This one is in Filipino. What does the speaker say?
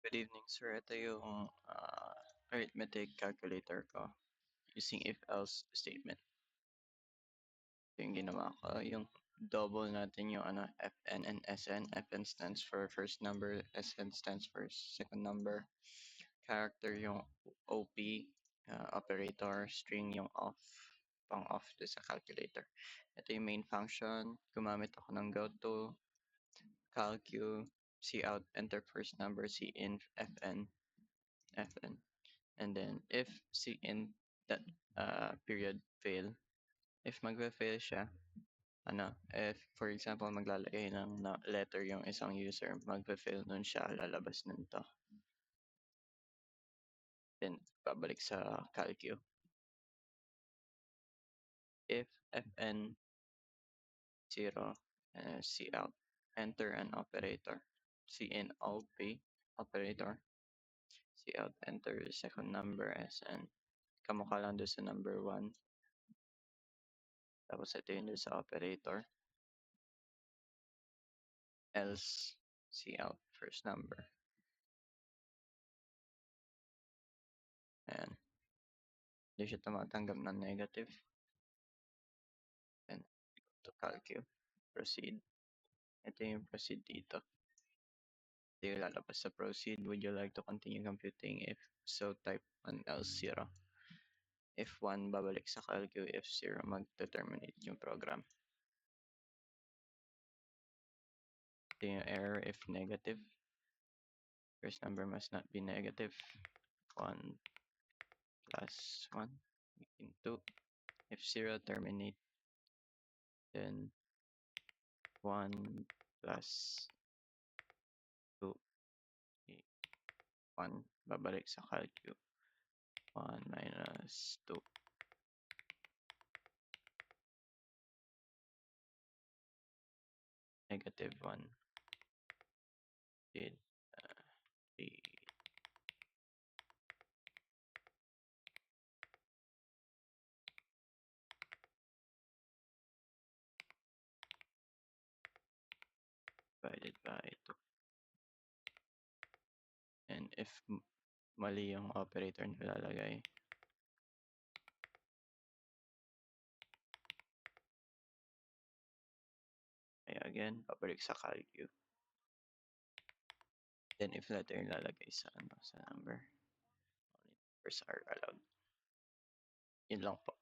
Good evening, sir. Ito yung arithmetic calculator ko using if-else statement. Ito yung ginawa ko. Yung double natin yung Fn and Sn. Fn stands for first number, Sn stands for second number. Character yung OP, operator, string yung off, pang off sa calculator. Ito yung main function. Gumamit ako ng goto, calcu, cout, enter first number, cin, Fn, Fn. And then if in that period fail, if magfa-fail siya, if for example maglalagay ng letter yung isang user, magfa-fail nun siya, lalabas nun to. Then babalik sa calcu. If fn 0, cout, enter an operator, cin op operator, cout, enter second number sn, kamukha lang doon sa number 1. Tapos ito yun doon sa operator. Else cout first number. Ayan. Hindi siya tumatanggap ng negative. And to calcu. Proceed. Ito yung proceed dito. Ito yung lalabas sa proceed. Would you like to continue computing? If so, type an else 0. If 1, babalik sa calcu. If 0, mag-terminate yung program. Ito yung error if negative. First number must not be negative. 1 plus 1 into. If 0, terminate. Then 1 plus 2, 1, babalik sa calcu. 1 minus 2. Negative 1. Did 3. Divided by 2. And if mali yung operator na nilalagay, kaya again, babalik sa calcu. Then if letter yung lalagay sa number, only numbers are allowed. Yun lang po.